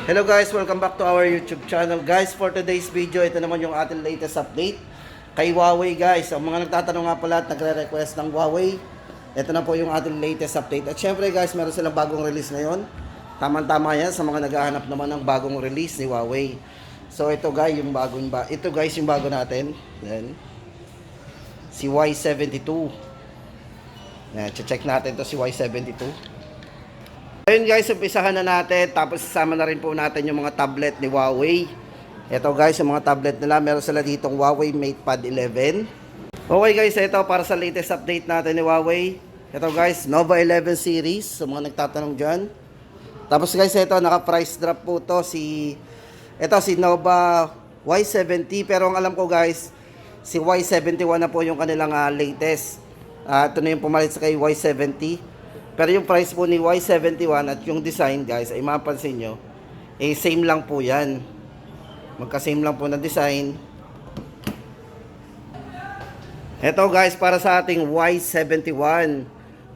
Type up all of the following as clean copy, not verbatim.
Hello guys, welcome back to our YouTube channel. Guys, for today's video, ito naman yung ating latest update kay Huawei guys. Ang mga nagtatanong nga pala at nagre-request ng Huawei, ito na po yung ating latest update. At syempre guys, meron silang bagong release ngayon. Tamang-tama yan sa mga naghahanap naman ng bagong release ni Huawei. So ito guys, yung bago natin. Then, si Y72. Yan, check natin to si Y72. Ayun guys, umpisahan na natin. Tapos sasama na rin po natin yung mga tablet ni Huawei. Ito guys, yung mga tablet nila, meron sila ditong Huawei MatePad 11. Okay guys, ito para sa latest update natin ni Huawei. Ito guys, Nova 11 series, sa mga nagtatanong dyan. Tapos guys, ito naka-price drop po to si Nova Y70. Pero ang alam ko guys, si Y71 na po yung kanilang latest. Ito na yung pumalit sa kay Y70. Pero yung price po ni Y71 at yung design guys, ay mapansin nyo, same lang po yan. Magka-same lang po na design. Ito guys, para sa ating Y71.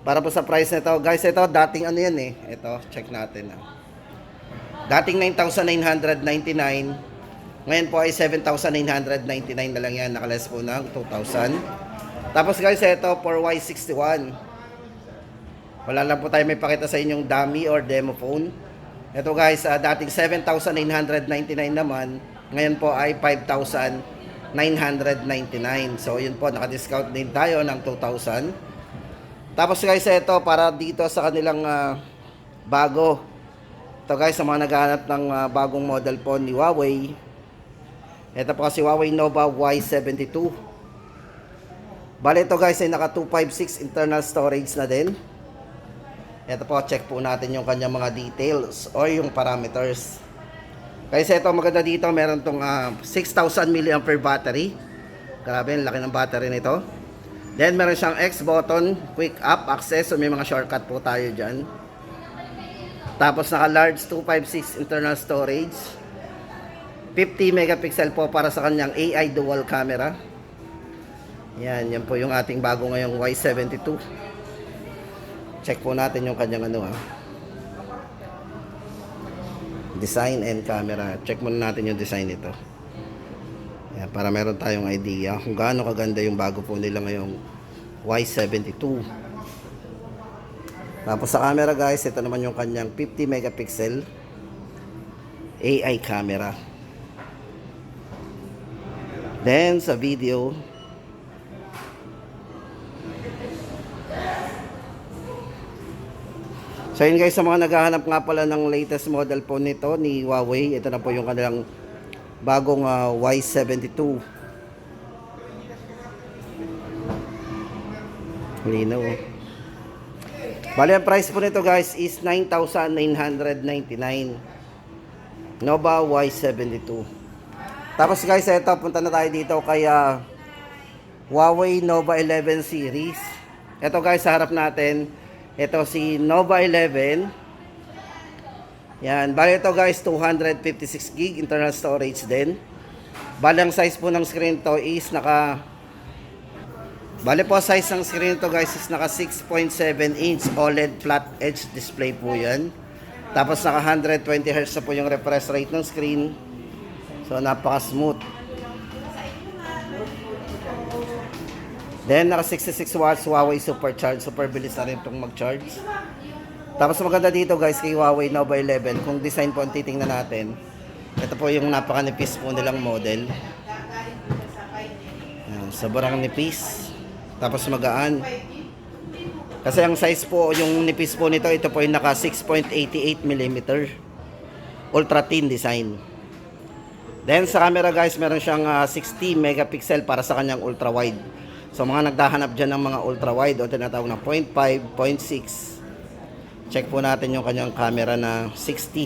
Para po sa price nito. Guys, ito dating ano yan Ito, check natin. Dating 9,999. Ngayon po ay 7,999 na lang yan. Nakaless po ng 2,000. Tapos guys, ito for Y61. Wala lang po tayo may pakita sa inyong dummy or demo phone. Ito guys, dating 7,999 naman, ngayon po ay 5,999. So yun po, naka-discount din tayo ng 2,000. Tapos guys, ito para dito sa kanilang bago. Ito guys, sa mga naghahanap ng bagong model phone ni Huawei. Ito po kasi Huawei Nova Y72. Bale ito guys ay naka 256 internal storage na din. Ito po, check po natin yung kanyang mga details or yung parameters. Kasi ito, maganda dito, meron tong 6,000 mAh battery. Grabe, laki ng battery nito. Then, meron siyang X button, quick up access. So, may mga shortcut po tayo dyan. Tapos, naka-large 256 internal storage. 50 megapixel po para sa kanyang AI dual camera. Yan po yung ating bago ngayong Y72. Check po natin yung kanyang design and camera. Check muna natin yung design nito. Ayan, para meron tayong idea kung gaano kaganda yung bago po nila ngayong Y72. Tapos sa camera guys, ito naman yung kanyang 50 megapixel AI camera. Then sa video, so yun guys, sa mga naghahanap nga pala ng latest model po nito ni Huawei, ito na po yung kanilang bagong Y72. Linaw. Bali ang price po nito guys is 9,999. Nova Y72. Tapos guys, ito punta na tayo dito kay Huawei Nova 11 series. Ito guys, sa harap natin, ito si Nova 11. Yan. Bali ito guys, 256 gig internal storage din. Bali ang size po ng screen to is Bali po size ng screen to guys is naka 6.7 inch OLED flat edge display po yan. Tapos naka 120 Hz na po yung refresh rate ng screen. So napaka smooth. Then, naka 66 watts Huawei Supercharge. Super bilis na rin itong mag-charge. Tapos maganda dito guys kay Huawei Nova 11. Kung design po ang titingnan natin, ito po yung napakanipis po nilang model. Ayan, sobrang nipis. Tapos magaan. Kasi ang size po, yung nipis po nito, ito po yung naka 6.88 mm. Ultra thin design. Then sa camera guys, meron siyang 60 megapixel para sa kanyang ultra wide. So mga nagdahanap dyan ng mga ultra wide o tinatawag na 0.5, 0.6. Check po natin yung kanyang camera na 60.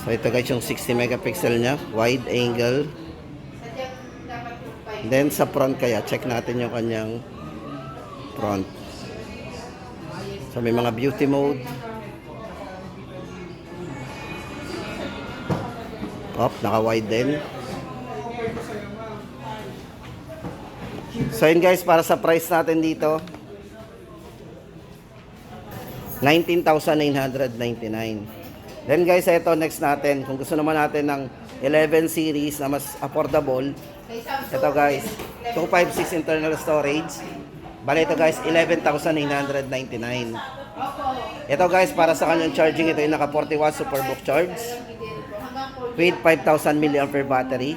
So ito guys yung 60 megapixel nya, wide angle. Then sa front kaya, check natin yung kanyang front. So may mga beauty mode. Naka wide din. So yun guys, para sa price natin dito, 19,999. Then guys, ito next natin. Kung gusto naman natin ng 11 series na mas affordable, ito guys, 256 internal storage. Bali ito guys, 11,999. Ito guys, para sa kanyang charging, ito yung naka 40 watts superbook charge with 5,000 mAh battery.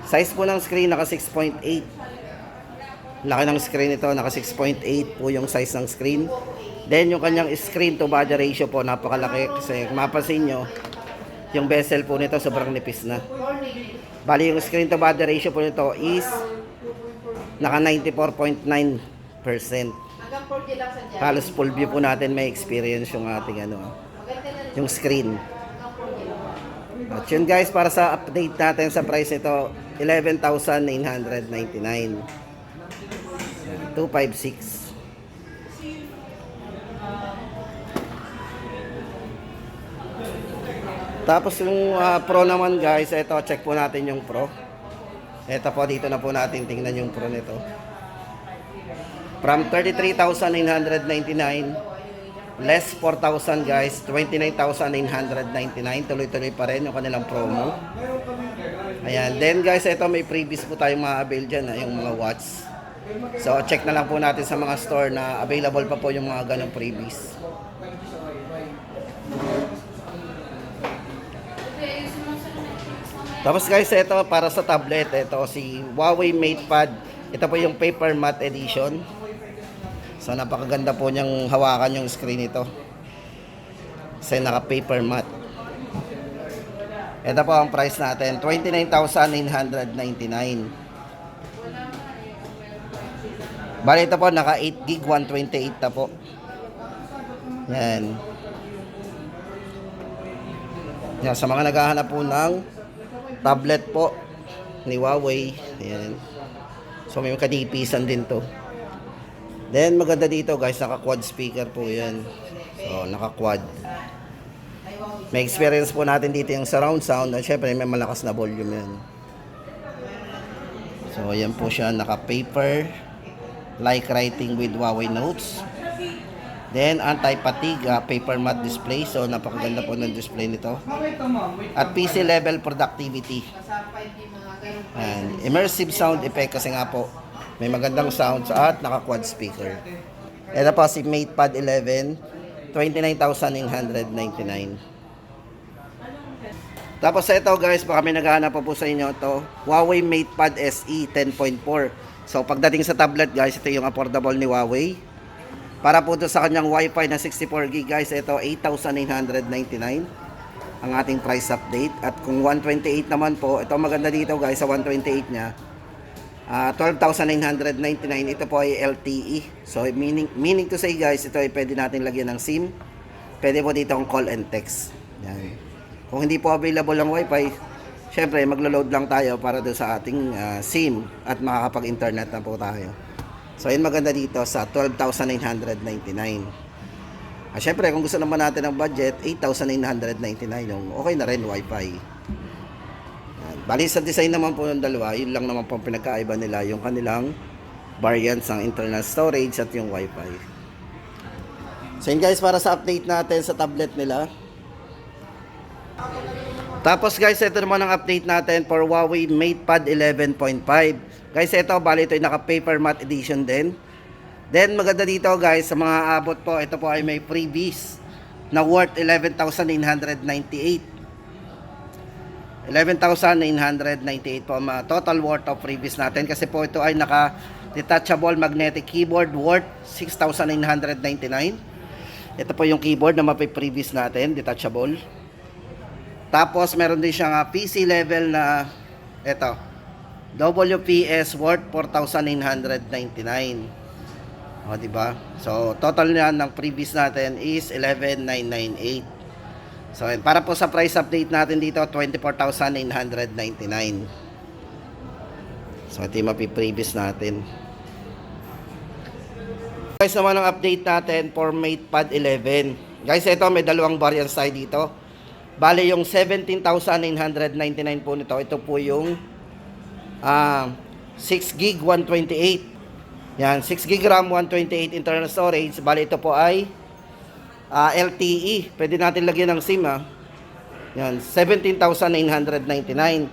Size po ng screen, naka 6.8. Laki ng screen ito, naka 6.8 po yung size ng screen. Then yung kanyang screen to body ratio po, napakalaki. Kasi mapapansin nyo, yung bezel po nito sobrang nipis na. Bali yung screen to body ratio po nito is naka 94.9%. Halos full view po natin may experience yung ating yung screen. At yun guys, para sa update natin sa price nito, 11,999. 256. Tapos yung Pro naman guys, ito check po natin yung Pro. Ito po, dito na po natin tingnan yung Pro nito. From 33,999 less 4,000 guys, 29,999. Tuloy-tuloy pa rin yung kanilang promo. Ayan, then guys, ito may previous po tayong ma-avail dyan, yung mga watch. So check na lang po natin sa mga store na available pa po yung mga ganong previous. Tapos guys, ito para sa tablet, ito si Huawei MatePad. Ito po yung paper matte edition. So napakaganda po niyang hawakan yung screen nito. Kasi naka paper matte. Ito po ang price natin, 29,999. Bali ito po, naka 8 gig 128 na po. Yan. Yan, sa mga naghahanap po ng tablet po ni Huawei. Ayan. So may kadipisan din to. Then maganda dito guys, naka quad speaker po yan. So naka quad. May experience po natin dito yung surround sound. At syempre may malakas na volume yan. So ayan po siya, naka paper, like writing with Huawei Notes. Then anti-fatigue paper matte display. So napakaganda po ng display nito. At PC level productivity. And immersive sound effect kasi nga po may magandang sounds at naka quad speaker. Ito po si MatePad 11, 29,999. Tapos ito guys, baka may naghahanap pa po sa inyo to Huawei MatePad SE 10.4. So pagdating sa tablet guys, ito yung affordable ni Huawei. Para po sa kanyang Wi-Fi na 64GB guys, ito 8,999 ang ating price update. At kung 128 naman po, ito maganda dito guys sa 128 nya, 12,999. Ito po ay LTE. So meaning to say guys, ito ay pwede natin lagyan ng SIM. Pwede po dito ang call and text. Yan. Kung hindi po available ang Wi-Fi, syempre maglo-load lang tayo para doon sa ating SIM at makakapag-internet na po tayo. So yun maganda dito sa 12,999. Syempre kung gusto naman natin ng budget, 8,999 yung okay na rin Wi-Fi. Bali sa design naman po ng dalawa, yun lang naman po pinagkaiba nila, yung kanilang variants ng internal storage at yung Wi-Fi. So yun guys, para sa update natin sa tablet nila. Tapos guys, ito naman ang update natin for Huawei MatePad 11.5. Guys, ito bali ito ay naka paper matte edition din. Then maganda dito guys, sa mga abot po, ito po ay may freebies na worth 11,998. 11,998 po ang total worth of freebies natin, kasi po ito ay naka detachable magnetic keyboard worth 6,999. Ito po yung keyboard na mapi-freebies natin, detachable. Tapos meron din siyang PC level na ito, WPS worth 4,999. O diba? So total niyan ng previous natin is 11,998. So para po sa price update natin dito, 24,999. So ito yung mapi-previous natin. Guys, naman ang update natin for MatePad 11. Guys, ito may dalawang variants tayo dito. Bale yung 17,999 po nito, ito po yung 6GB 128. Yan, 6GB RAM 128 internal storage. Bale ito po ay LTE. Pwede natin lagyan ng SIM Yan, 17,999.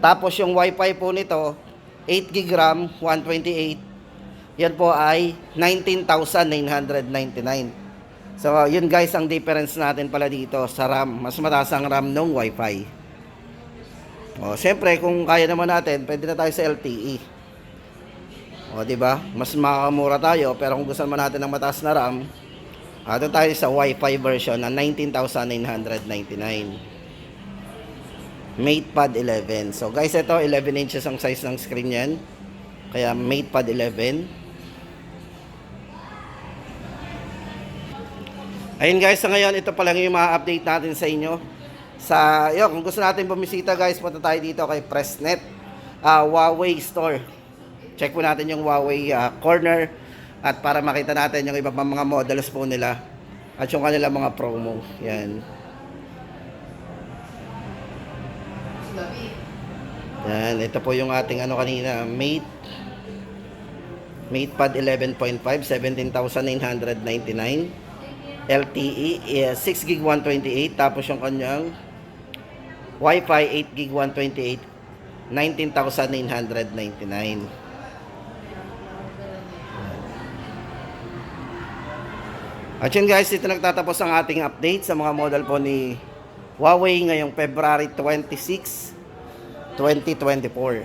Tapos yung Wi-Fi po nito, 8 GB RAM, 128. Yan po ay 19,999. So, yun guys ang difference natin pala dito sa RAM. Mas mataas ang RAM ng Wi-Fi. O, syempre, kung kaya naman natin, pwede na tayo sa LTE. O, di ba? Mas makakamura tayo, pero kung gusto naman natin ng mataas na RAM, doon tayo sa Wi-Fi version na 19,999. MatePad 11. So guys, ito 11 inches ang size ng screen yan. Kaya MatePad 11. Ayun guys, sa ngayon ito pa lang yung ma-update natin sa inyo. Kung gusto natin bumisita guys, punta tayo dito kay Pressnet Huawei Store. Check po natin yung Huawei corner at para makita natin yung iba pang mga models po nila at yung kanilang mga promo. Yan. Yan, ito po yung ating kanina, MatePad 11.5, 17,999. LTE 6 GB 128, tapos yung kanyang Wi-Fi 8 GB 128, 19,999. At yun guys, ito nagtatapos ang ating update sa mga model po ni Huawei ngayong February 26, 2024.